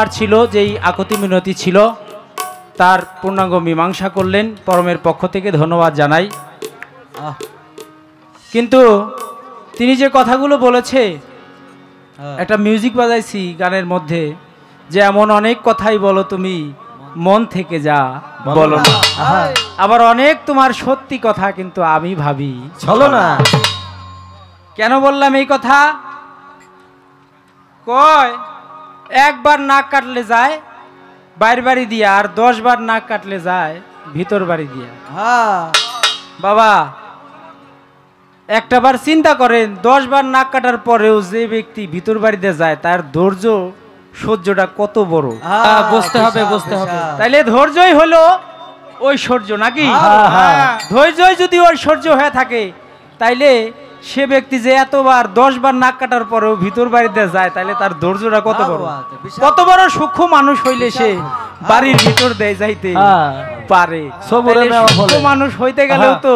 আর ছিল যেই আকুতি মিনতি ছিল তার পূর্ণাঙ্গ মীমাংসা করলেন পরমের পক্ষ থেকে ধন্যবাদ জানাই। কিন্তু তিনি যে কথাগুলো বলেছে একটা মিউজিক বাজাইছি গানের মধ্যে যে এমন অনেক কথাই বলো তুমি মন থেকে যা বলো না, আবার অনেক তোমার সত্যি কথা কিন্তু আমি ভাবি চলো না। কেন বললাম এই কথা? কয় একবার নাক কাটলে যায় বাইর বাড়ি দিয়া, আর 10 বার নাক কাটলে যায় ভিতর বাড়ি দিয়া। বাবা একটা বার চিন্তা করেন, 10 বার নাক কাটার পরেও যে ব্যক্তি ভিতর বাড়িতে যায় তার ধৈর্য সহ্যটা কত বড় বুঝতে হবে, বুঝতে হবে। তাইলে ধৈর্যই হলো ঐশ্বর্য নাকি? ধৈর্যই যদি ঐশ্বর্য হয়ে থাকে তাইলে সে ব্যক্তি যে এতবার 10 বার নাক কাটার পরেও ভিতর বাড়িতে যায় তাইলে তার ধৈর্যটা কত বড়, কত বড় সূক্ষ্ম মানুষ হইলে সে বাড়ির ভিতর দেয় যাইতে পারে। সূক্ষ্ম মানুষ হইতে গেলেও তো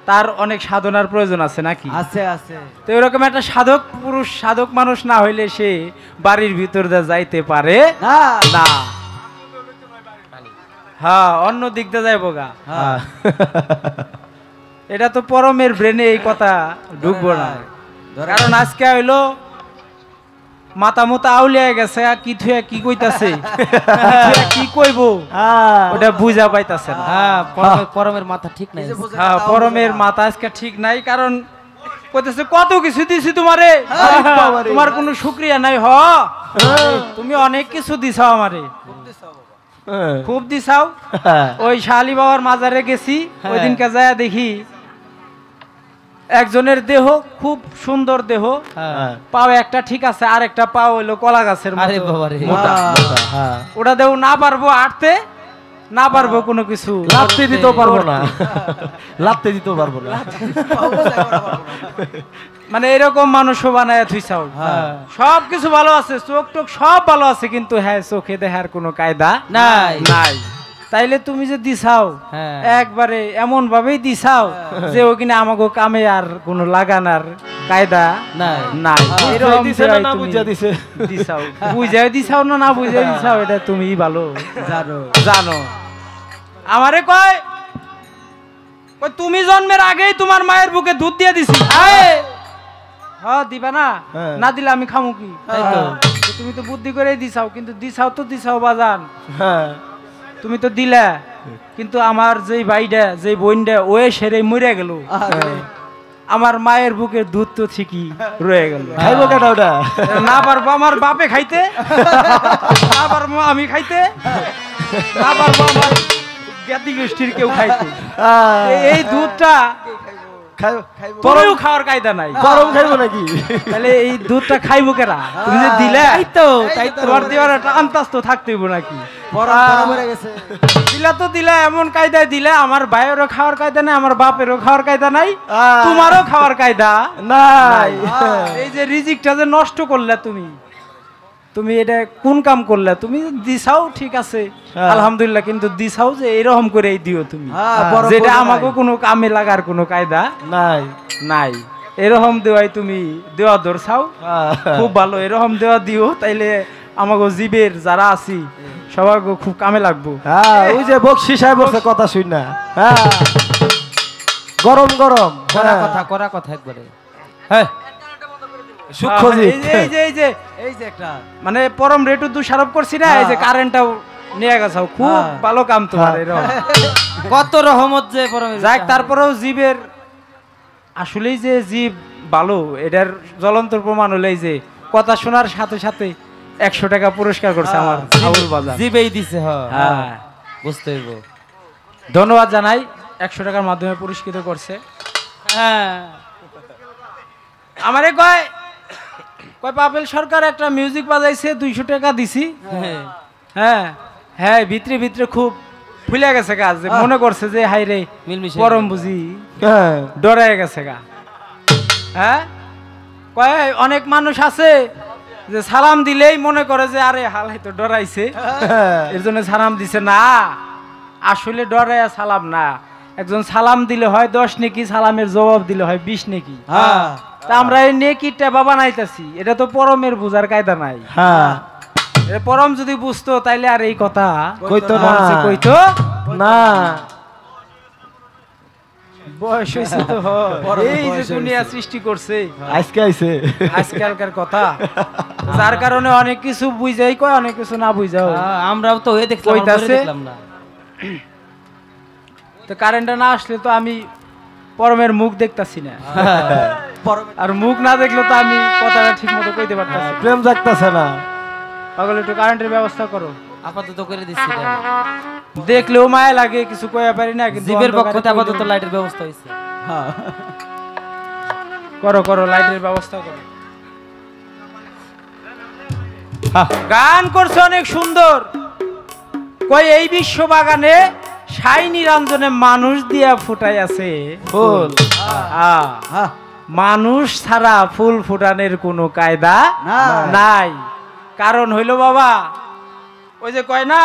তার অনেক সাধনার প্রয়োজন আছে নাকি? আছে আছে। তো এরকম একটা সাধক পুরুষ সাধক মানুষ না হইলে সে বাড়ির ভিতর দিয়ে যাইতে পারে না। হ্যাঁ, অন্য দিক দিয়ে যাইব গা। এটা তো পরমের ব্রেনে এই কথা ঢুকবো না, কারণ আজকে হইলো মাথা মতো আউলিয়া গেছে, কি থুয়া কি কইতাছে কি কইব ওটা বুঝা পাইতাছে না। পরমের মাথা ঠিক নাই। হ্যাঁ, পরমের মাথা আজকে ঠিক নাই, কারণ কইতাছে কত কিছু দিছি তোমারে, তোমার কোনো শুকরিয়া নাই। তুমি অনেক কিছু দিছাও আমারে, খুব দিছাও। ওই শালি বাবার মাজারে গেছি, ওই দিনকে যায় দেখি একজনের দেহ খুব সুন্দর দেহ, পাও একটা ঠিক আছে, আর একটা পাও হইলো কলা গাছের মোটা। ওটা দেও না পারবো আটতে, না পারবো কোনো কিছু লাফতে দিতে পারবো না, লাফতে দিতে পারবো না। মানে এরকম মানুষও বানায় থুইছাও। সব কিছু ভালো আছে, চোখ টোক সব ভালো আছে, কিন্তু হ্যাঁ চোখে দেখার কোনো কায়দা নাই নাই। তাইলে তুমি যে দিছাও একবারে এমন ভাবেই দিছাও যে ওখানে আমাকে কামে আর কোনো লাগানার কায়দা নাই। এরকম দিছাও, বুঝাই দিছাও না বুঝাই দিছাও এটা তুমি ভালো জানো। আমারে কয় তুমি জন্মের আগেই তোমার মায়ের বুকে দুধ দিয়ে দিছি। হ্যাঁ দিবা না, না দিলে আমি খামু কি? তুমি তো বুদ্ধি করে দিছাও, কিন্তু দিছাও তো দিছাও বাজান, তুমি তো দিলা, কিন্তু আমার যেই ভাইটা যেই বোনটা ওয়ে সেরে মরে গেল, আমার মায়ের বুকের দুধ তো ঠিকই রয়ে গেল। খাইবো কেন ওটা? না পারবো আমার বাপে খাইতে, না পারবো আমি খাইতে, না পারবো আমার জ্ঞাতি গোষ্ঠীর কেউ খাইতে। এই দুধটা খাওয়ার কায়দা নাই, গরম খাইবো নাকি? তাহলে এই দুধটা খাইবো কেনা? তুমি যে দিলে তোমার দেওয়ার একটা আন্তাজ তো থাকতেইব নাকি? দিলা তো দিলা, এমন কায়দায় দিলা আমার ভাইয়েরও খাওয়ার কায়দা নাই, আমার বাপেরও খাওয়ার কায়দা নাই, তোমারও খাওয়ার কায়দা নাই। এই যে রিজিকটা যে নষ্ট করলে তুমি, তুমি এটা কোন কাম করলে? তুমি দিছাও ঠিক আছে আলহামদুলিল্লাহ, কিন্তু দিছাও যে এরকম করে দিও তুমি, যেটা আমাকে কোনো কামে লাগার কোনো কায়দা নাই নাই। এরকম দেওয়াই তুমি দেওয়া ধরছাও, খুব ভালো। এরকম দেওয়া দিও, তাইলে আমাকে জীবের যারা আছি সবাই খুব কামে লাগবো। ওই যে বকশি সাহেব কথা শুন না, গরম গরম করা কথা একবারে। হ্যাঁ মানে পরম রেটু দোষারোপ করছি না, এই যে কারেন্টটাও নিয়ে গেছাও, খুব ভালো কাম তোমার। কত রহমত যে যাক, তারপরেও জীবের আসলেই যে জীব ভালো এটার জ্বলন্ত প্রমাণ হলো এই যে কথা শোনার সাথে সাথে 100 টাকা পুরস্কার করছে আমার আবুল বাজার, জীবেই দিছে। হ্যাঁ বুঝতে হইব, ধন্যবাদ জানাই। 100 টাকার মাধ্যমে পুরস্কৃত করছে। আমারে কয় পাপেল সরকার একটা মিউজিক বাজাইছে, 200 টাকা দিছি। হ্যাঁ হ্যাঁ, ভিতরে ভিতরে খুব ফুলে গেছে কাজ, মনে করছে যে হাই রে পরম বুঝি ডরাই গেছে গা। হ্যাঁ কয় অনেক মানুষ আছে যে সালাম দিলেই মনে করে যে আরে হালাই তো ডরাইছে এর জন্য সালাম দিছে। না, আসলে ডরাইয়া সালাম না, একজন সালাম দিলে হয় 10 নেকি, সালামের জবাব দিলে হয় 20 নেকি। তা আমরা এই নেকিটা বাবা নাইতাছি, এটা তো পরমের বুঝার কায়দা নাই। পরম যদি বুঝতো তাইলে আর এই কথা কইতো না। কইতো না বয়স হয়েছে তো এই যে দুনিয়া সৃষ্টি করছে আজকে আইছে আজকালকার কথা যার কারণে অনেক কিছু বুঝাই কয় অনেক কিছু না বুঝাও আমরাও তো হয়ে দেখলাম আমরা কইতাছে। দেখলাম না তো কারেন্টটা না আসলে তো আমি পরমের মুখ দেখতাছি না আর মুখ না দেখলে তো আমি কথাটা ঠিক মতো কইতে পারতাছি না। প্রেম জাগতাছে না পাগল একটু কারেন্টের ব্যবস্থা করো আপাতত করে দিচ্ছি এটা। দেখলেও মায়া লাগে কিছু কইয়া পারি না কিন্তু জীবের পক্ষ থেকে অন্ধকারে আপাতত লাইটের ব্যবস্থা হয়েছে করো করো লাইটের ব্যবস্থা করো গান করছে অনেক সুন্দর কই এই বিশ্ব বাগানে সাই নিরঞ্জনে মানুষ দিয়া ফুটাই আছে ফুল মানুষ ছাড়া ফুল ফুটানোর কোনো কায়দা নাই কারণ হইল বাবা ওই যে কয় না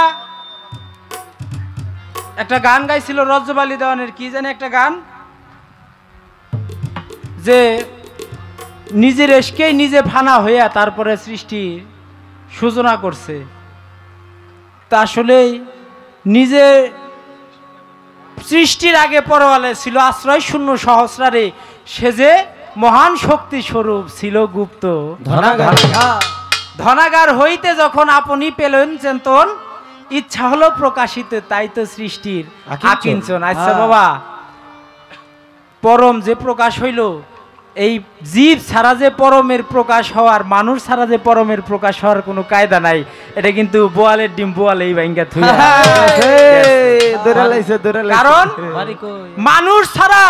একটা গান গাইছিল রজব আলী দেওয়ানের কি জানি একটা গান যে নিজের এসকেই নিজে ফানা হইয়া তারপরে সৃষ্টির সূচনা করছে তা আসলেই নিজে সৃষ্টির আগে পরওয়ালে ছিল আশ্রয় শূন্য সহস্রারে সে যে মহান শক্তি স্বরূপ ছিল গুপ্ত ধনাগার হইতে যখন আপনি পেলেন চেতন ইচ্ছা হলো প্রকাশিত তাই তো সৃষ্টির আকিঞ্চন আচ্ছা বাবা পরম যে প্রকাশ হইল এই জীব ছাড়া যে পরমের প্রকাশ হওয়ার মানুষ ছাড়া যে পরমের প্রকাশ হওয়ার কোনো কায়দা নাই এটা কিন্তু বোয়ালের ডিম বোয়ালেই ভাঙ্গা থুইয়া কারণ মানুষ ছাড়া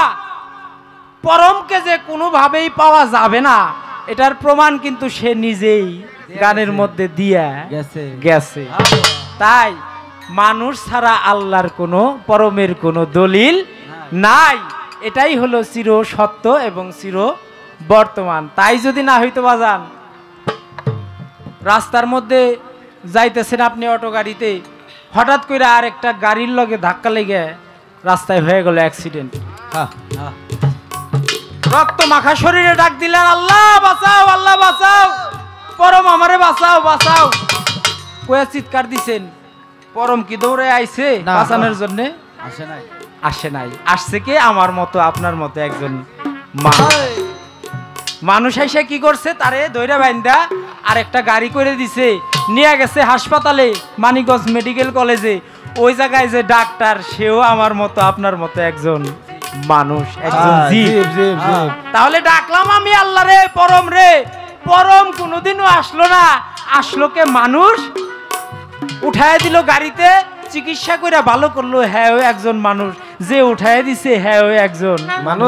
পরমকে যে কোনোভাবেই পাওয়া যাবে না এটার প্রমাণ কিন্তু সে নিজেই গানের মধ্যে দিয়া গেছে তাই মানুষ ছাড়া আল্লাহর কোনো পরমের কোনো দলিল নাই এটাই হলো চির সত্য এবং চির বর্তমান তাই যদি না হইতো বাজান রাস্তার মধ্যে যাইতেছেন আপনি অটো গাড়িতে হঠাৎ করে আর একটা গাড়ির লগে ধাক্কা লেগে রাস্তায় হয়ে গেল অ্যাক্সিডেন্ট রক্ত মাখা শরীরে ডাক দিলেন আল্লাহ বাঁচাও পরম আমারে বাঁচাও কয়ে চিৎকার দিছেন পরম কি দৌড়ে আইছে বাঁচানোর জন্য আসে নাই আসছে কে আমার মতো আপনার মতো একজন মানুষ এসে কি করছে তারে দইরা বাইন্দা আর একটা গাড়ি করে দিছে নিয়ে গেছে হাসপাতালে মানিকগঞ্জ মেডিকেল কলেজে ওই জায়গায় যে ডাক্তার সেও আমার মতো আপনার মতো একজন মানুষ একজন জীব তাহলে ডাকলাম আমি আল্লাহ রে পরম কোনোদিনও আসলো না আসলো কে মানুষ উঠায় দিল গাড়িতে চিকিৎসা করে ভালো করলো হ্যাঁ ওই একজন মানুষ যে উঠায় দিছে হ্যাঁ ওই একজন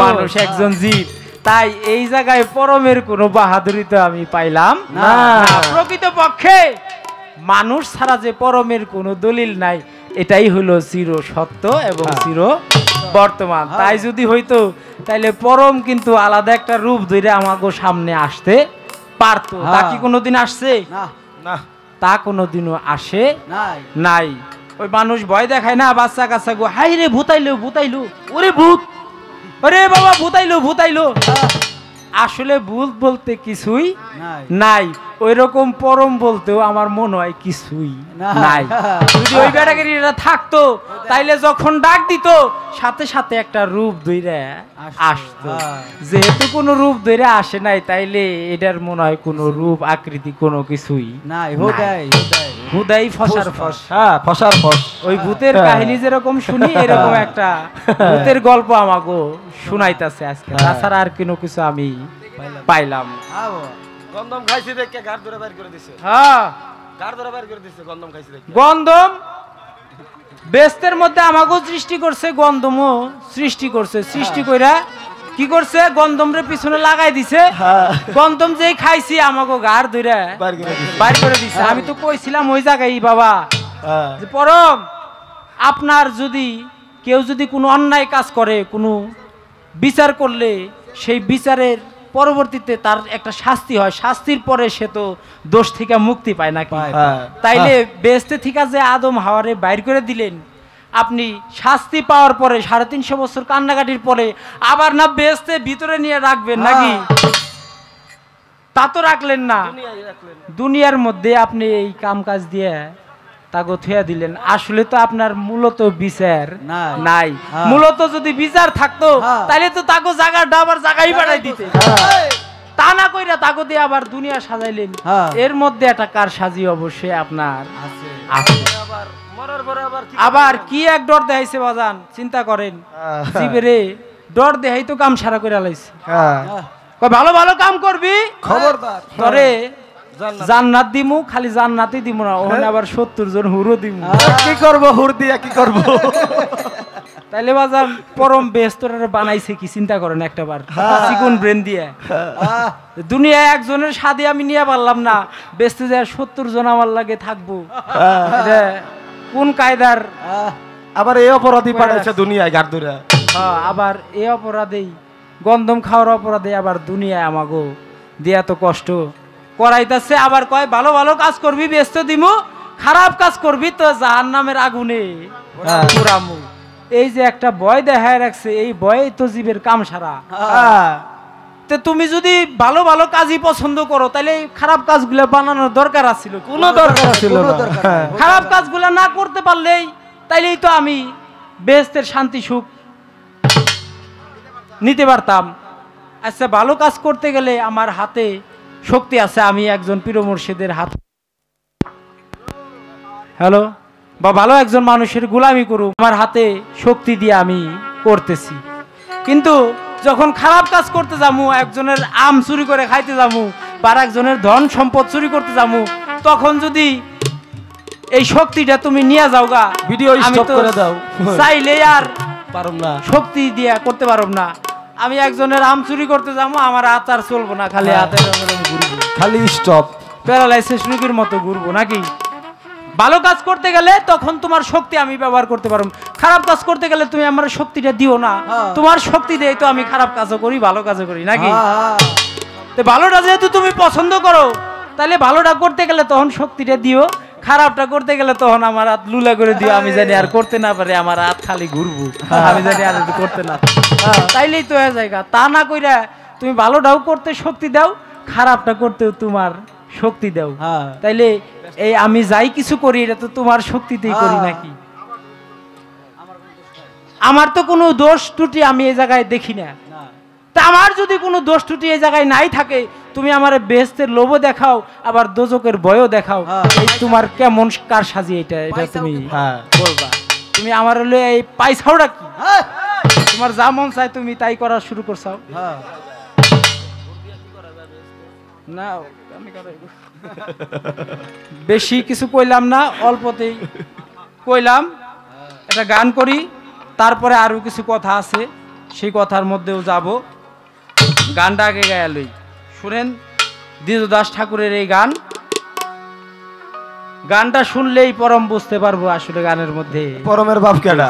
মানুষ একজন জীব তাই এই জায়গায় পরমের কোনো বাহাদুরি তো আমি পাইলাম না প্রকৃত পক্ষে মানুষ ছাড়া যে পরমের কোনো দলিল নাই এটাই হলো চির সত্য এবং চির বর্তমান তাই যদি হইতো তাইলে পরম কিন্তু আলাদা একটা রূপ ধরে আমাগো সামনে আসতে পারতো তা কি কোনোদিন আসছে না তা কোনোদিনও আসে নাই ওই মানুষ ভয় দেখায় না বাচ্চা কাচ্চা গো হাই রে ভূতাইলো ওরে ভূত ওরে বাবা ভূতাইলো আসলে ভূত বলতে কিছুই নাই ওই রকম পরম বলতেও আমার মনে হয় কিছুই নাই যদি ওই ব্যাটাগিরিটা থাকতো তাইলে যখন ডাক দিত সাথে সাথে একটা রূপ ধরে আসতো যেহেতু কোনো রূপ ধরে আসে নাই তাইলে এটার মনে হয় কোনো রূপ আকৃতি কোনো কিছুই নাই হুদাই ফসার ফস ওই ভূতের কাহিনী যেরকম শুনি এরকম একটা ভূতের গল্প আমাগো শুনাইতাছে আজকে তাছাড়া আর কোনো কিছু আমি পাইলাম গন্ধম খাইছি দেখে গার ধরে বাইর করে দিছে গার ধরে বাইর করে দিছে গন্ধম খাইছি দেখে গন্ধম বেস্তের মধ্যে আমাগো সৃষ্টি করছে গন্ধমও সৃষ্টি কইরা কি করছে গন্ধমরে পিছনে লাগাই দিছে গন্ধম যেই খাইছি আমাগো গার ধরে বাইর করে দিছে আমি তো কইছিলাম ওই জায়গায় বাবা যে পরম আপনার যদি কেউ যদি কোনো অন্যায় কাজ করে কোনো বিচার করলে সেই বিচারের পরবর্তীতে তার একটা শাস্তি হয় শাস্তির পরে সে তো দোষ থেকে মুক্তি পায় নাকি তাইলে বেহেশতে থেকে যে আদম হাওয়ারে বাইর করে দিলেন আপনি শাস্তি পাওয়ার পরে 350 বছর কান্নাকাটির পরে আবার না বেহেশতে ভিতরে নিয়ে রাখবেন নাকি তা তো রাখলেন না, দুনিয়ার মধ্যে আপনি এই কাম কাজ দিয়ে তাকে থুয়া দিলেন। আসলে তো আপনার মূলত বিচার নাই। মূলত যদি বিচার থাকতো তাহলে তো তাকে জায়গাটা আবার জায়গায় পাঠাই দিতে, তা না কইরা তাকে দিয়ে আবার দুনিয়া সাজাইলেন। এর মধ্যে একটা কার সাজি অবশ্যই আপনার আছে। আবার কি এক ডর দেখাইছে বাজান, চিন্তা করেন। জিবেরে ডর দেখাই তো কাম সারা করে লাইছে। ভালো ভালো কাম করবি, খবরদার তোরে জান্নাত দিমু, খালি জান্নাতই দিমু না, ওখানে আবার 70 জন হুরও দিমু। কি করব, হুর দিয়া কি করব? তাইলে বাজান পরম বেস্তরে বানাইছে কি চিন্তা করেন একটাবার, চিকন ব্রেন দিয়ে। দুনিয়ায় একজনের সাথে আমি নিয়ে পারলাম না, বেস্তে যায় 70 জন আমার লাগে থাকবো। কোন কায়দার আবার এই অপরাধী পাঠাইছে দুনিয়ায় গার ধরে। আবার এই অপরাধেই গন্ধম খাওয়ার অপরাধে আবার দুনিয়ায় আমাগো দিয়া তো কষ্ট করাইতাছে। আবার কয় ভালো ভালো কাজ করবি ব্যস্ত দিমু, খারাপ কাজ করবি তো জাহান্নামের আগুনে পুরামু। এই যে একটা ভয় দেখায় রাখছে, এই ভয়েই তো জীবের কাম সারা। তো তুমি যদি ভালো ভালো কাজই পছন্দ করো তাহলে খারাপ কাজগুলো বানানোর দরকার আছিল? কোনো দরকার ছিল না। খারাপ কাজগুলো না করতে পারলেই তাইলেই তো আমি বেহেশতের শান্তি সুখ নিতে পারতাম। আচ্ছা, ভালো কাজ করতে গেলে আমার হাতে শক্তি আছে, আমি একজন পীর মুর্শিদের হাত হ্যালো বা ভালো একজন মানুষের গোলামি করুক, আমার হাতে শক্তি দিয়ে আমি করতেছি। কিন্তু যখন খারাপ কাজ করতে যাবো, একজনের আম চুরি করে খাইতে যাবো বা একজনের ধন সম্পদ চুরি করতে যাবো, তখন যদি এই শক্তিটা তুমি নিয়ে যাও গা, ভিডিও স্টপ করে দাও, চাইলে আর পারব না, শক্তি দিয়ে করতে পারব না। আমি একজনের আম চুরি করতে যাবো, আমার হাত আর চলবো না, খালি হাতের ঘুরবো, খালি স্টপ প্যারালাইসিস রোগীর মতো ঘুরবো নাকি। ভালো কাজ করতে গেলে তখন তোমার শক্তি আমি ব্যবহার করতে পারবো, খারাপ কাজ করতে গেলে তুমি আমার শক্তিটা দিও না। তোমার শক্তি দিয়ে তো আমি খারাপ কাজও করি, ভালো কাজও করি নাকি। তো ভালোটা যেহেতু তুমি পছন্দ করো, তাহলে ভালোটা করতে গেলে তখন শক্তিটা দিও, খারাপটা করতে গেলে তখন আমার হাত লুলা করে দিও, আমি জানি আর করতে না পারে, আমার হাত খালি ঘুরবো, আমি জানি আর করতে না, তাইলেই তো হয়ে যায়। তা না কইরা তুমি ভালোটাও করতে শক্তি দাও, খারাপটা করতেও তোমার শক্তি দাও, তাইলে এই আমি যাই কিছু করি এটা তো তোমার শক্তিতেই করি নাকি। আমার তো কোনো দোষ ত্রুটি আমি এই জায়গায় দেখি না। তা আমার যদি কোনো দোষ ত্রুটি এই জায়গায় নাই থাকে, তুমি আমার বেহেশতের লোভও দেখাও, আবার দোজকের ভয়ও দেখাও, এই তোমার কেমন কার সাজি এটা তুমি বলবা। তুমি আমার হলো এই পাইছাওটা কি, তোমার যা মন চায় তুমি তাই করা শুরু করছাও না। বেশি কিছু কইলাম না, অল্পতেই কইলাম। একটা গান করি, তারপরে আরো কিছু কথা আছে, সেই কথার মধ্যেও যাব। গানটা আগে গায়া লই, শুনেন দ্বিজদাস ঠাকুরের এই গান। গানটা শুনলেই পরম বুঝতে পারবো আসলে গানের মধ্যে পরমের বাপ কেডা।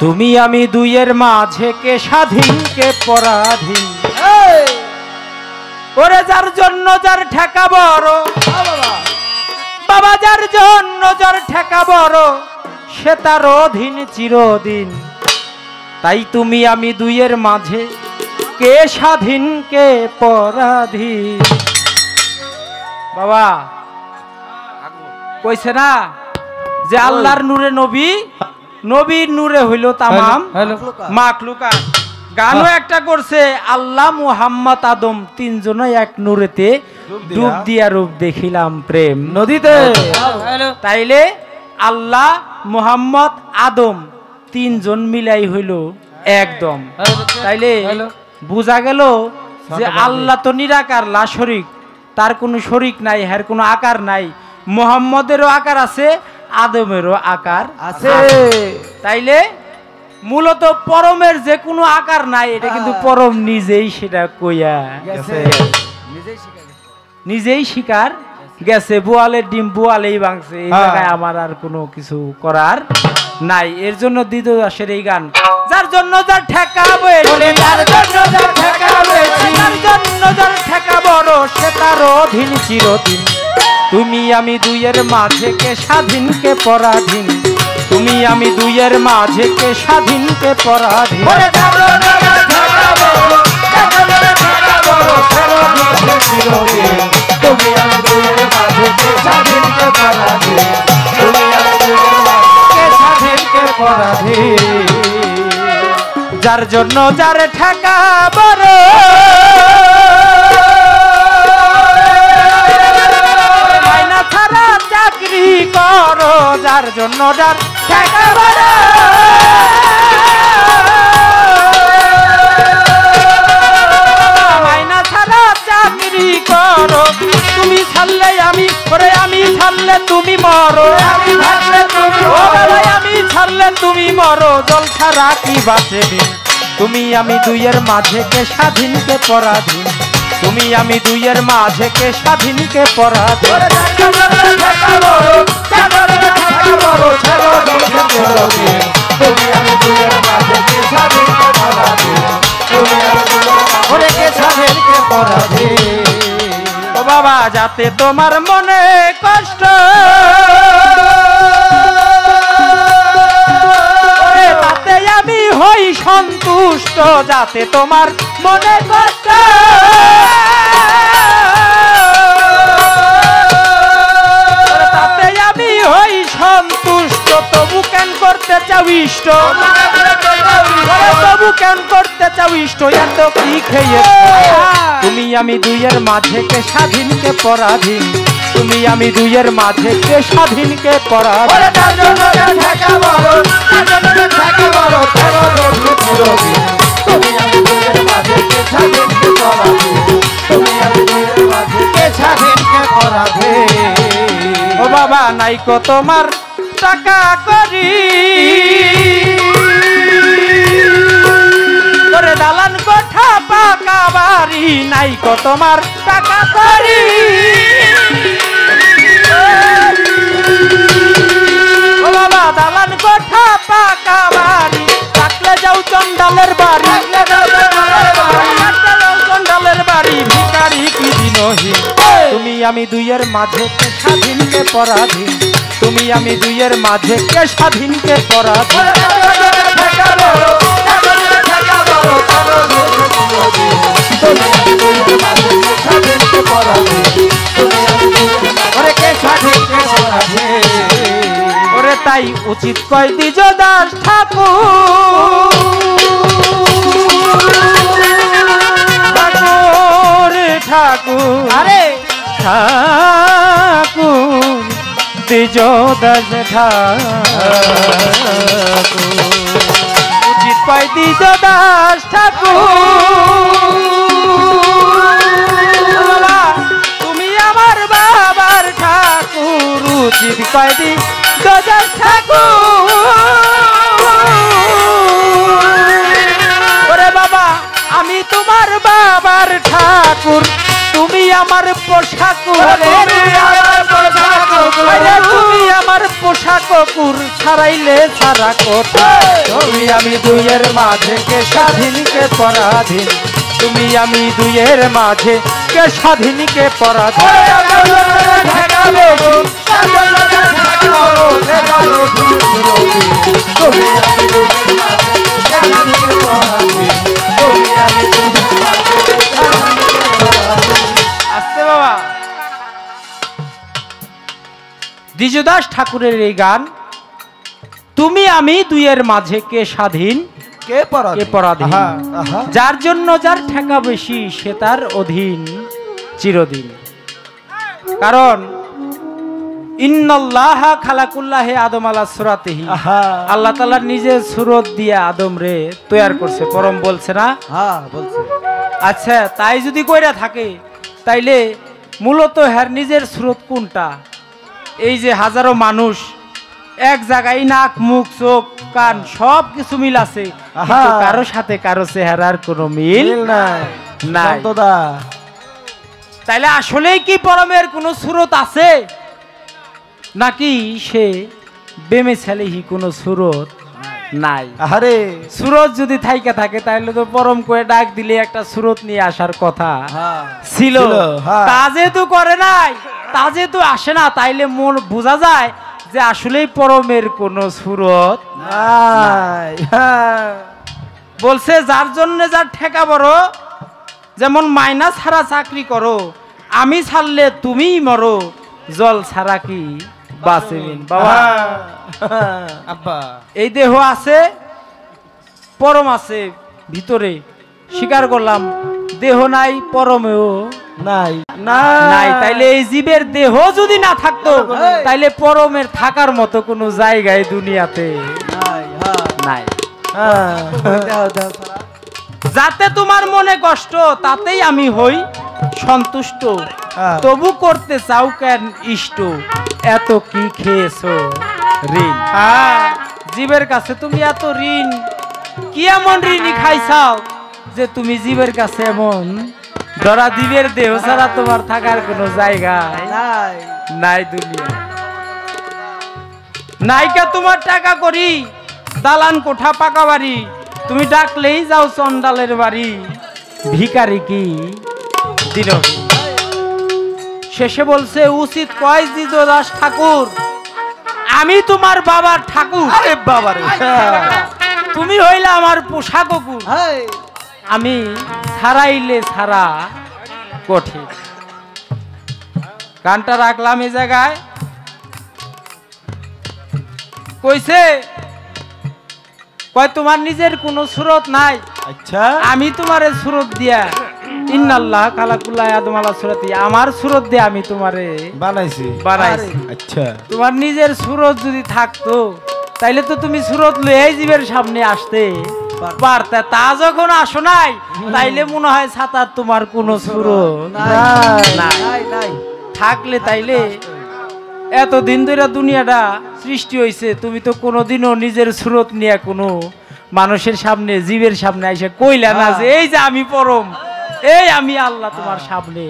তুমি আমি দুইয়ের মাঝে কে স্বাধীন কে পরাধীন, ওরে যার জন্য যার ঠেকা বড় বাবা, যার জন্য যার ঠেকা বড় সে তার অধীন চিরদিন। তাই তুমি আমি দুইয়ের মাঝে কে স্বাধীন কে পরাধীন। বাবা কইছে না যে আল্লাহর নূরে নবী, নবীর নূরে হইল তামাম মাখলুকাত। গানও একটা করছে, আল্লাহ মুহাম্মদ আদম তিনজনই এক নূরেতে ডুব দিয়া রূপ দেখিলাম প্রেম নদীতে। তাইলে আল্লাহ মুহাম্মদ আদম তিনজন মিলাই হইল একদম। তাইলে বোঝা গেল যে আল্লাহ তো নিরাকার, লা শরীক, তার কোনো শরীক নাই, এর কোনো আকার নাই। মুহাম্মদেরও আকার আছে, আদমেরও আকার আছে। তাইলে মূলত পরমের যে কোনো আকার নাই, এটা কিন্তু পরম নিজেই সেটা কইয়া গেছে, নিজেই স্বীকার গেছে। বোয়ালের ডিম বোয়ালেই ভাঙছে, এই জায়গায় আমার আর কোনো কিছু করার নাই। এর জন্য দ্বিতীয় দাসের এই গান যার জন্য যার ঠেকা বলে, যার জন্য যার ঠেকা বলেছি, যার জন্য যার ঠেকা বড় সে তার অধীন চিরদিন। তুমি আমি দুইয়ের মাঝে কে স্বাধীন কে পরাধীন, তুমি আমি দুইয়ের মাঝে কে স্বাধীন কে পরাধীন। তুমি আমি দুইয়ের মাঝে কে স্বাধীন কে পরাধীন, তুমি আমি দুইয়ের মাঝে কে স্বাধীন কে পরাধীন। যার জন্য যার ঠেকা বড়, মাইনা ছাড়া চাকরি করো, যার জন্য যার ঠেকা বড়। মাইনা ছাড়া চাকরি করো, তুমি ছাড়লে আমি করে, আমি ছাড়লে তুমি মরো, আমি ছাড়লে তুমি মরো, আমি ছাড়লে তুমি মরো, জল ছাড়া কি বাঁচে দিন। তুমি আমি দুইয়ের মাঝে কে স্বাধীন কে পরাধীন, তুমি আমি দুইয়ের মাঝে কে স্বাধীন কে পরাধীন। তুমি আমি দুইয়ের মাঝে কে স্বাধীন কে পরাধীন, তুমি আমি দুইয়ের কে স্বাধীন কে পরাধীন। ও বাবা যাতে তোমার মনে কষ্ট, তাতে আমি হই সন্তুষ্ট, যাতে তোমার মনে কষ্ট, তাতে আমি হই সন্তুষ্ট। তবু কেন করতে চাও ইষ্ট, তবু কেন করতে চাও ইষ্ট, এত কি খেয়ে। তুমি আমি দুইয়ের মাঝে কে স্বাধীন কে পরাধীন, তুমি আমি দুইয়ের মাঝে কে স্বাধীন কে পরাধীন। তুমি আমি দুইয়ের মাঝে কে স্বাধীন কে পরাধীন, তুমি আমি দুইয়ের মাঝে কে স্বাধীন কে পরাধীন। ও বাবা নাইকো তোমার টাকা করি, করে দালান কোঠা পাকা বাড়ি, নাইকো তোমার টাকা করি। ও বাবা দালান কোঠা পাকা বাড়ি, থাকলে যাও চন্ডালের বাড়ি, চন্ডালের বাড়ি, ভিখারি কি দিনহীন। তুমি আমি দুইয়ের মাঝে কে স্বাধীন কে পরাধীন, তুমি আমি দুইয়ের মাঝে কে স্বাধীন কে পরাধীন। ওরে তাই উচিত কয় দ্বিজ দাস ঠাকুর, ঠাকুর আরে ঠাকুর, দ্বিজ দাস ঠাকুর, উচিত কয় দ্বিজ দাস ঠাকুর, তুমি আমার বাবার ঠাকুর, উচিত কয় দ্বিজ দাস ঠাকুর। ওরে বাবা আমি তোমার বাবার ঠাকুর, তুমি আমার পোশাকুর, তুমি আমার পোশাকুর, ছাড়াইলে ছাড়া কোথা। তুমি আমি দুইয়ের মাঝে কে স্বাধীন কে পরাধীন, তুমি আমি দুইয়ের মাঝে কে স্বাধীন কে পরাধীন। আসতে বাবা দ্বিজদাস ঠাকুরের এই গান, তুমি আমি দুইয়ের মাঝে কে স্বাধীন কে পরাধীন, যার জন্য যার ঠেকা বেশি সে তার অধীন চিরদিন। কারণ ইন্নাল্লাহা খালাকুল্লাহে আদম আলা সুরাতিহি, আল্লাহ তাআলা নিজে সুরত দিয়ে আদম রে তৈয়ার করছে, পরম বলছে না? হ্যাঁ বলছে। আচ্ছা তাই যদি কইরা থাকে তাইলে মূলত হ্যার নিজের সুরত কোনটা? এই যে হাজারো মানুষ এক জায়গায়, নাক মুখ চোখ কান সব কিছু মিল আছে, কিন্তু কারো সাথে কারো চেহারার কোনো মিল নাই। তাইলে আসলে কি পরমের কোনো সুরত আছে, নাকি সে বেমে ছেলেহি কোনো সুরত নাই। আরে সুরত যদি থাইকা থাকে তাহলে তো পরম করে ডাক দিলে একটা সুরত নিয়ে আসার কথা ছিল। তা যেহেতু করে নাই, তা যেহেতু আসে না, তাইলে মন বোঝা যায় যে আসলেই পরমের কোনো সুরত নাই। বলছে যার জন্য যার ঠেকা বড়, যেমন মাইনা ছাড়া চাকরি করো, আমি ছাড়লে তুমিই মরো, জল ছাড়া কি বাঁচবেন বাবা। আব্বা এই দেহ আছে, পরম আছে ভিতরে, স্বীকার করলাম। দেহ নাই, পরমেও নাই নাই। তাইলে এই জীবের দেহ যদি না থাকতো তাইলে পরমের থাকার মতো কোনো জায়গায় দুনিয়াতে নাই। যাতে তোমার মনে কষ্ট, তাতেই আমি হই সন্তুষ্ট। তবু করতে চাও কেন ইষ্ট, এত কি খেয়েছো ঋণ। জীবের কাছে তুমি এত ঋণ, কি এমন ঋণই খাইছাও যে তুমি জীবের কাছে এমন ধরা জীবের দেহ ছাড়া তোমার থাকার কোনো জায়গা নাই দুনিয়া। নাইকা তোমার টাকা করি, দালান কোঠা পাকা বাড়ি, তুমি ডাকলেই যাও চন্ডালের বাড়ি, ভিখারি কি দিন। শেষে বলছে উচিত কয় জিজো দাস ঠাকুর, আমি তোমার বাবার ঠাকুর। আরে বাবারে, তুমি হইলে আমার পোষা কুকুর, আমি ছাড়াইলে ছাড়া কঠিন। গানটা রাখলাম এই জায়গায়। কইছে কয় তোমার নিজের কোনো সুরত নাই, আচ্ছা আমি তোমারে সুরত দিয়া, ইন্নাল্লাহ খালাকুল্লা আদম আলা সুরতি, আমার সুরত দিয়ে আমি তোমারে বানাইছি। আচ্ছা তোমার নিজের সুরত যদি থাকতো তাইলে তো তুমি সুরত লয়ে জীবের সামনে আসতে পারতে। তা যখন আসো নাই, তাইলে মনে হয় ছাতার তোমার কোনো সুরত নাই। থাকলে তাইলে এতদিন ধরে দুনিয়াটা সৃষ্টি হয়েছে, তুমি তো কোনোদিনও নিজের সুরত নিয়ে কোনো মানুষের সামনে, জীবের সামনে এসে কইলা না যে এই যে আমি পরম, এই আমি আল্লাহ তোমার সামনে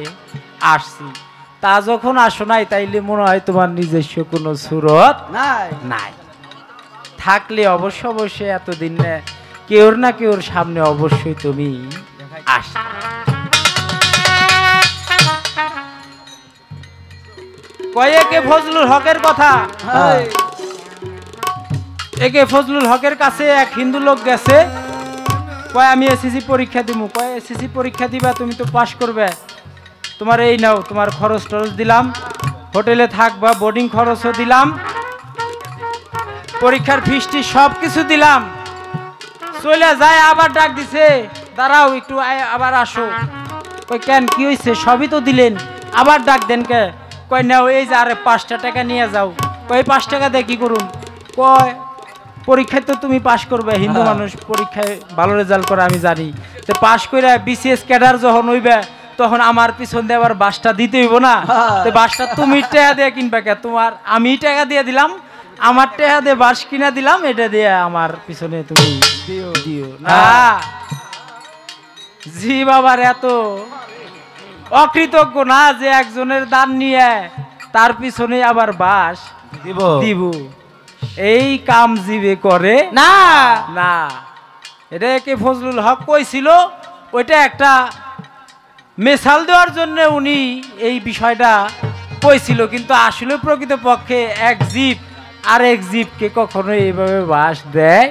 আসছি। তা যখন আসো নাই, তাইলে মনে হয় তোমার নিজস্ব কোনো সুরত নাই। থাকলে অবশ্য অবশ্যই এতদিন কেউর না কেউর সামনে অবশ্যই তুমি আস। কয়েকে ফজলুল হকের কথা, একে ফজলুল হকের কাছে এক হিন্দু লোক গেছে, কয় আমি এসএসসি পরীক্ষা দিব। কয় এসএসসি পরীক্ষা দিবা, তুমি তো পাস করবে, তোমার এই নাও, তোমার খরচ টরচ দিলাম, হোটেলে থাকবা, বোর্ডিং খরচও দিলাম, পরীক্ষার ফিসটি সব কিছু দিলাম। চলে যায়, আবার ডাক দিছে, দাঁড়াও একটু আবার আসো। কই কেন, কি হয়েছে? সবই তো দিলেন, আবার ডাক দেন কে? কয় নাও এই যে আরে 5টা টাকা নিয়ে যাও। কয় 5 টাকা দিয়ে কি করুন? কয় পরীক্ষায় তো তুমি পাস করবে, হিন্দু মানুষ পরীক্ষায় ভালো রেজাল্ট করে আমি জানি, তো পাস করে বিসিএস ক্যাডার যখন হইবে তখন আমার পিছন দিয়ে আবার বাসটা দিতে হইব না, তো বাসটা তুমি টাকা দিয়ে কিনবে কে? তোমার আমি টাকা দিয়ে দিলাম, আমার টাকা দিয়ে বাস কিনা দিলাম, এটা দিয়ে আমার পিছনে তুমি দিও না। জি বাবার এত অকৃতজ্ঞ না যে একজনের দান নিয়ে তার পিছনে আবার বাস দিব। এই কাম জীবে করে না না। এটা কে ফজলুল হক কইছিল, ওইটা একটা মেসাল দেওয়ার জন্য উনি এই বিষয়টা কইছিল, কিন্তু আসলে প্রকৃতপক্ষে এক জীব আরেক জীবকে কখনো এইভাবে বাস দেয়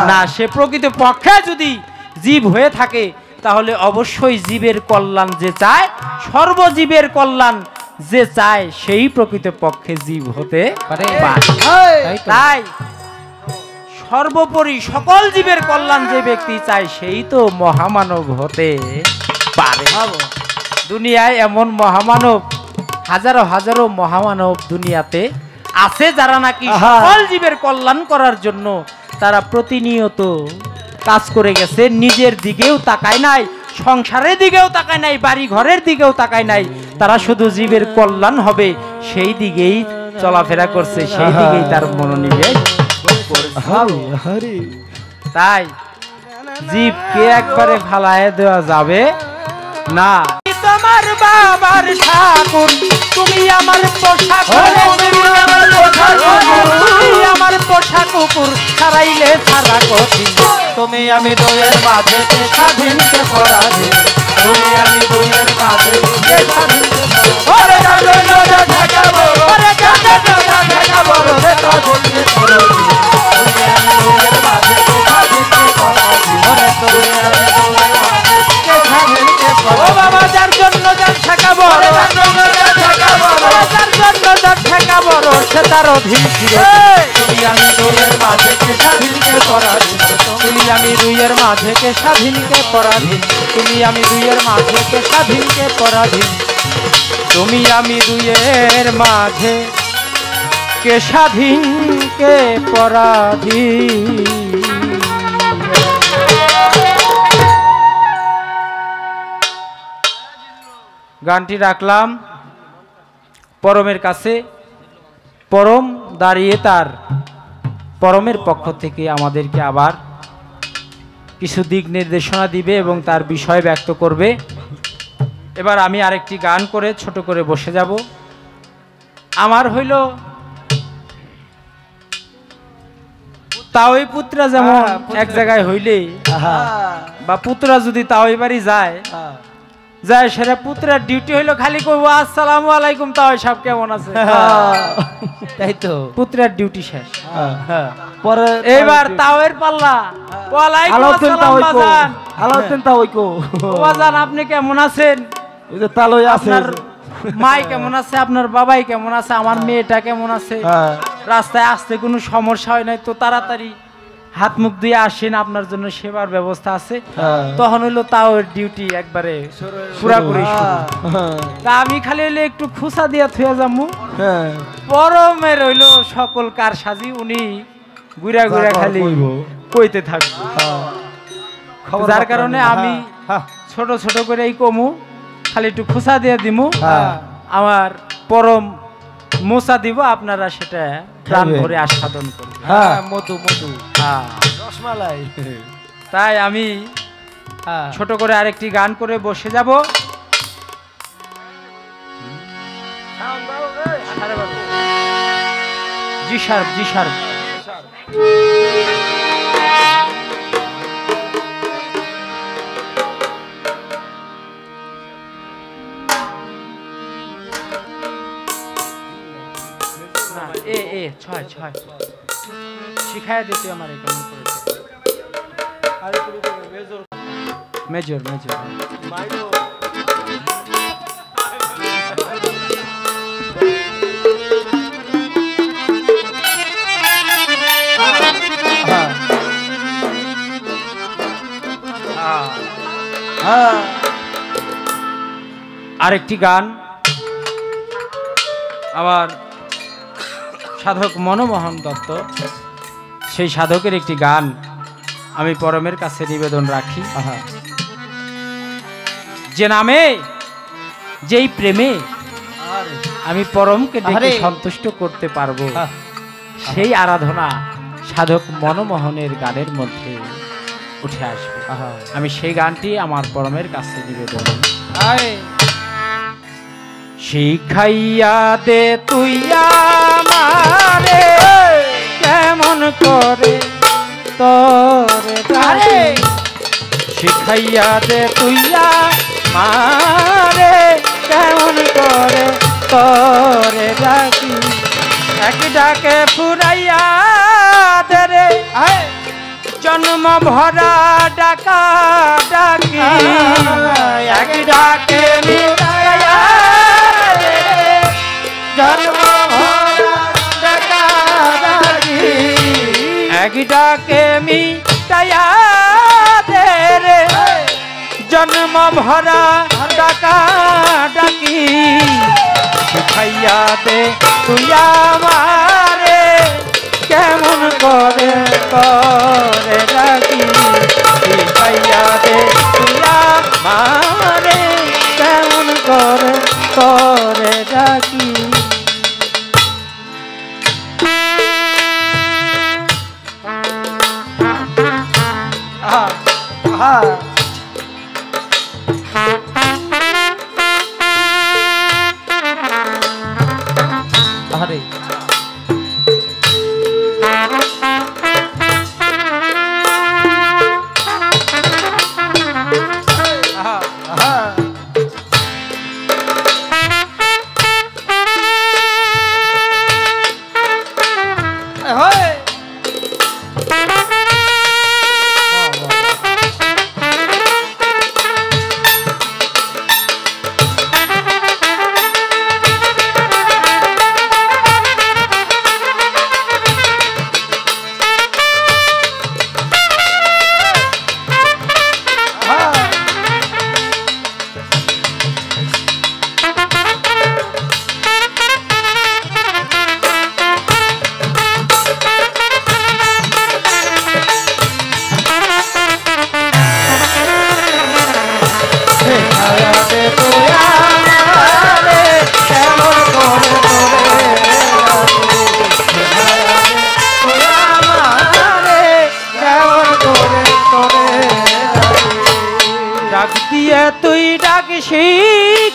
না। সে প্রকৃতপক্ষে যদি জীব হয়ে থাকে তাহলে অবশ্যই জীবের কল্যাণ যে চায়, সর্বজীবের কল্যাণ যে চায়, সেই প্রকৃতপক্ষে জীব হতে পারে। তাই সর্বোপরি সকল জীবের কল্যাণ যে ব্যক্তি চায়, সেই তো মহামানব হতে পারে। দুনিয়ায় এমন মহামানব, হাজারো হাজারো মহামানব দুনিয়াতে আছে, যারা নাকি সকল জীবের কল্যাণ করার জন্য তারা প্রতিনিয়ত কাজ করে গেছে। নিজের দিকেও তাকায় নাই, সংসারের দিকেও তাকায় নাই, বাড়ি ঘরের দিকেও তাকায় নাই, তারা শুধু জীবের কল্যাণ হবে সেই দিকেই চলাফেরা করছে, সেই দিকেই তার মনোনিবেশ করছে। তাই জীবকে একবারে ফালায় দেওয়া যাবে না। তোমার বাবার ঠাকুর তুমি আমার পোষা তুমি আমার পোষা কুকুর ছাড়াইলে ছাড়া কঠিন তুমি আমি দুয়ের মাঝে স্বাধীনকে পরাধীন তুমি আমি দুয়ের মাঝে স্বাধীনকে ওরে ঢাকাবো ওরে ঢাকাবো রে কাজে পরাধীন তুমি আমি দুয়ের মাঝে স্বাধীনকে পরাধীন ওরে তুমি আমি দুয়ের মাঝে স্বাধীনকে ও বাবা যার জন্য যার ঠেকাবো যার জন্য যার ঠেকাবো সে তার অধীন ছিল তুমি আমি দুয়ের মাঝে স্বাধীনকে পরাধীন তুমি আমি দুইয়ের মাঝে কে স্বাধীনকে পরাধীন তুমি আমি দুইয়ের মাঝে কে স্বাধীনকে পরাধীন তুমি আমি দুইয়ের মাঝে কে স্বাধীনকে পরাধীন। গানটি রাখলাম পরমের কাছে। পরম দাঁড়িয়ে তার পরমের পক্ষ থেকে আমাদেরকে আবার কিছু দিক নির্দেশনা দিবে এবং তার বিষয় ব্যক্ত করবে। এবার আমি আরেকটি গান করে ছোট করে বসে যাব। আমার হইল তাওই পুত্রা যেমন এক জায়গায় হইলে বা পুত্রা যদি তাওই বাড়ি যায় যায় সেটা পুত্রের ডিউটি হইলো খালি কইবো আসসালামু আলাইকুম তাওই সাহেব কেমন আছে, তাই তো পুত্রের ডিউটি শেষ। পরে এবার তাওয়ের পাল্লা ওয়ালাইকুম আসসালাম বাজান আলাউদ্দিন তাওই কো বাজান আপনি কেমন আছেন, এই যে তালই আছে আপনার মাই কেমন আছে, আপনার বাবাই কেমন আছে, আমার মেয়েটা কেমন আছে, রাস্তায় আসতে কোনো সমস্যা হয় নাই তো, তাড়াতাড়ি হাত মুখ দিয়ে আসেন, আপনার জন্য সেবার ব্যবস্থা আছে। তখন হইলো তাও ডিউটি একবারে পুরাপুরি তা আমি খালি হইলে একটু খুসা দিয়া থুয়া যামু পরমের হইলো সকল কার সাজি উনি গুড়া গুড়া খালি কইতে থাকবো, যার কারণে আমি ছোট ছোট করে এই কমু খালি একটু খুসা দিয়ে দিমু, আমার পরম মোসা দিব, আপনারা সেটা প্রাণ ভরে আস্বাদন করবেন। মধু মধু রসমালাই। তাই আমি ছোট করে আরেকটি গান করে বসে যাব। জি সার্ভ জি সার্ভ। ছয় ছয় শিখায় দিতে আমার এখানে মেজর মেজর আরেকটি গান আমার সাধক মনমোহন দত্ত, সেই সাধকের একটি গান আমি পরমের কাছে নিবেদন রাখি। যে নামে যেই প্রেমে আমি পরমকে ডেকে সন্তুষ্ট করতে পারবো সেই আরাধনা সাধক মনমোহনের গানের মধ্যে উঠে আসবে। আমি সেই গানটি আমার পরমের কাছে নিবেদন। শিখাইয়া দে তুই আমারে কেমন করে তোরে গারে, শিখাইয়া দে তুই আমারে কেমন করে তোরে ডাকি, এক ডাকে ফুরাইয়া দে রে জন্ম ভরা ডাকা ডাকি, এক ডাকে ফুরাইয়া জন্ম ভরা ডাকা ডাকি, এক ডাকে মিটাইয়া দে রে জন্ম ভরা ডাকা ডাকি, শিখাইয়া দে তুই আমারে কেমন করে করে ডাকি, শিখাইয়া দে তুই আমারে কেমন করে করে ডাকি।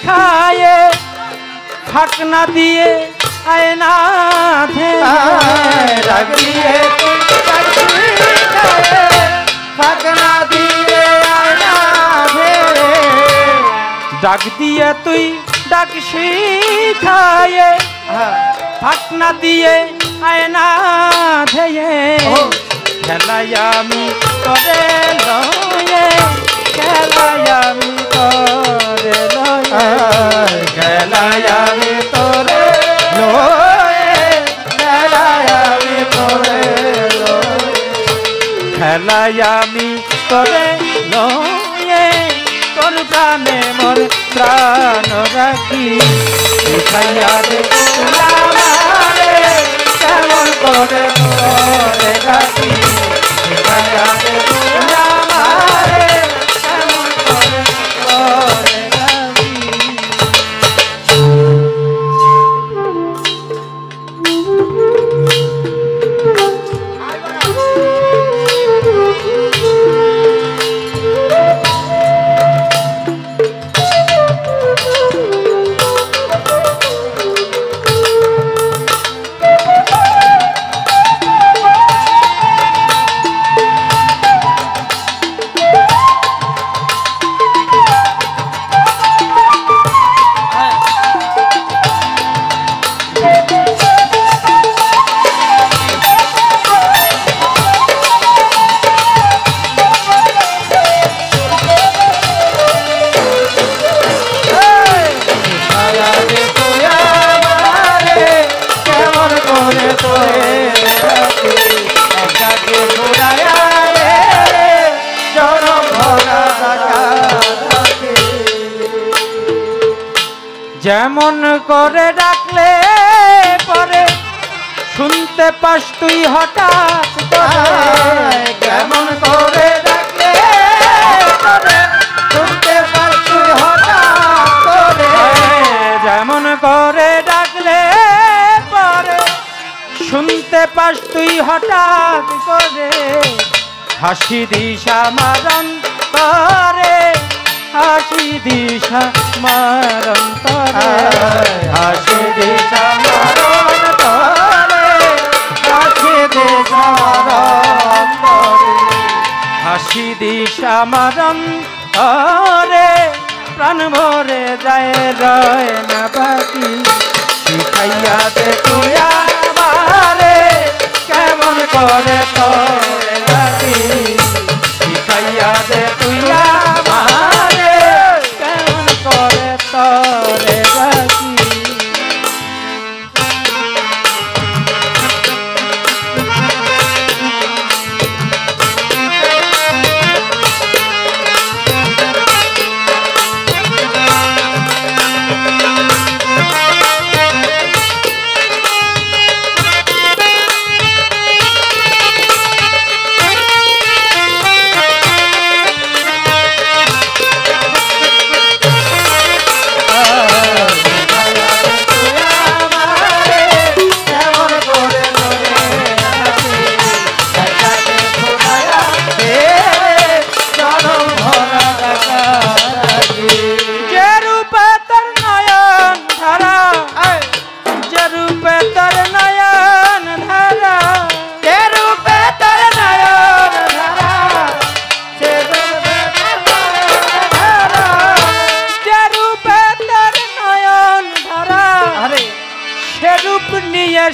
শিখায়ে ফাঁকনা দিয়ে আয়না ধে ডাক দিয়ে তুই ডাক শিখায়ে ফাঁকনা দিয়ে আয়না ধে ডাক দিয়ে তুই ডাক শিখায়ে ফাঁকনা দিয়ে আয়না ধেয়ে খেলাই আমি করে লয়ে খেলাই আমি করে লয়ে খেলাই আমি তোরে লয়ে খেলাই আমি তোরে লয়ে খেলাই আমি করে লয়ে তোর প্রাণে মোর প্রাণ রাখি শিখাইয়া দে আমারে কেমন করে তোরে রাখি শিখাইয়া দে আমারে কেমন করে তোরে রাখি যেমন করে ডাকলে পরে শুনতে পাস তুই হঠাৎ কেমন করে ডাকলে পরে শুনতে পাস তুই হঠাৎ করে যেমন করে ডাকলে পরে শুনতে পাস তুই হঠাৎ করে হাসি দিশা মারণ করে হাসি দিশা মারণ করে হাসি দিশা মারণ করে হাসি দিশা মারণ করে হাসি দিশা মারণ করে প্রাণ ভরে যায় রয় না বাকি শিখাইয়া দে তুই আমারে কেমন করে তোরে রাখি শিখাইয়া দে তুই আমারে কেমন করে তোরে রাখি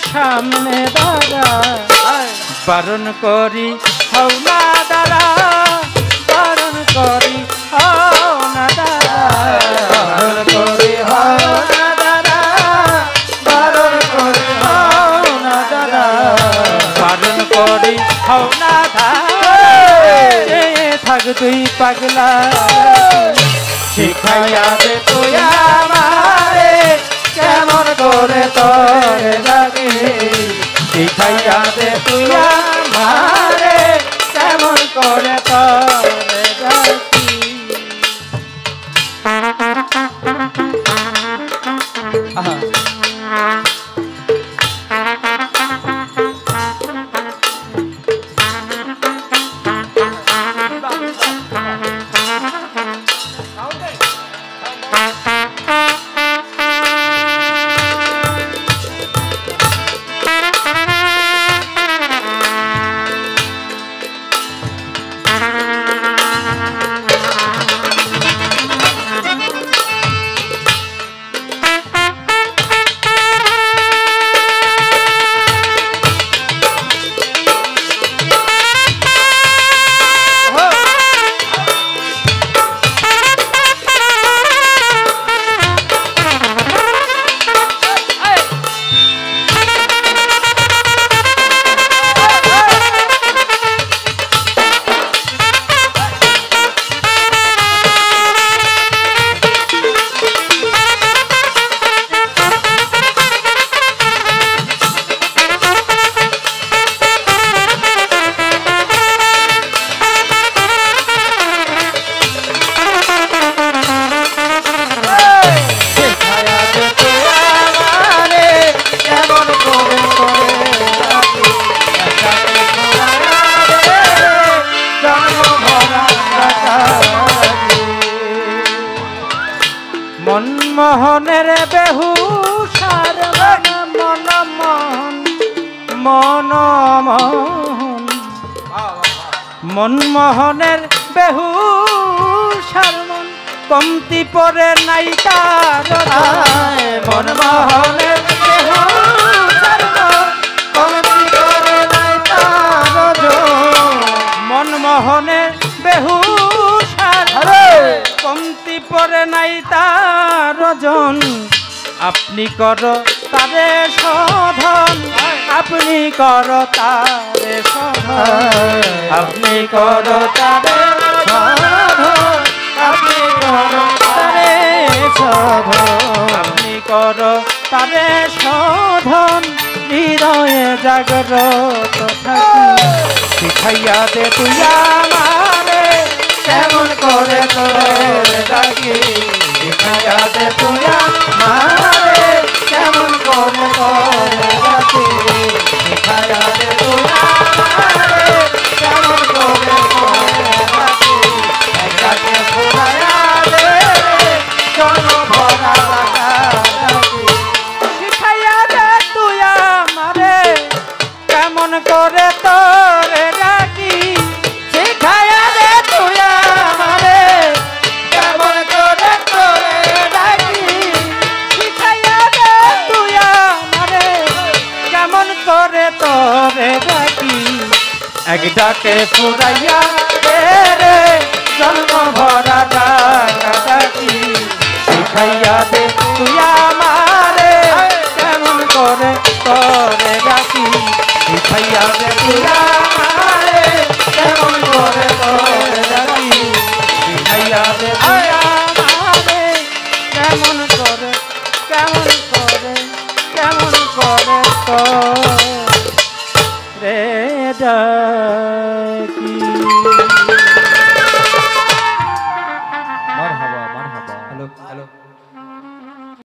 সামনে দাঁড়া বারণ করি হও না দাঁড়া বারণ করি হও না দাঁড়া বারণ করি হও না দাঁড়া বারণ করি হও না দাঁড়া বারণ করি হও না দাঁড়া থাক তুই পাগলা শিখাইয়া দে তুই আমারে কেমন করে তোরে রাখি শিখাইয়া দে তুই আমারে কেমন করে তোরে রাখি আহা মনমোহনের বেহুসার মনমোহন মনমোহন মনমোহনের বেহুসার মন কমতি পরে নাই তার মনমোহনের বেহুসার মন কমতি পরে নাই তার মনমোহনের বেহুসার কমতি পরে নাই তার জন আপনি করো তারে শোধন আপনি করো তারে শোধন আপনি করো তারে শোধন আপনি করো তারে শোধন আপনি করো তারে শোধন হৃদয়ে জাগ্রত থাকি শিখাইয়া দে তুই আমারে কেমন করে তোরে ডাকি শিখাইয়া দে তুই আমারে কেমন করে তোরে ডাকি শিখাইয়া দে তুই আমারে কেমন করে তোরে ডাকি একাকে ফুরাইয়া দে চল ভরা ডাকি শিখাইয়া দে তুই আমারে কেমন করে তোরে ডাকি শিখাইয়া দে তুই আমারে কেমন করে তোরে ডাকি শিখাইয়া দে তুই আমারে কেমন করে তোরে ডাকি এক ডাকে ফুরাইয়া দে রে জন্ম ভরা ডাকি শিখাইয়া দে তুই আমারে কেমন করে তোরে ডাকি শিখাইয়া দে তুই আমারে কেমন করে তোরে ডাকি শিখাইয়া দে তুই আমারে কেমন করে তোরে ডাকি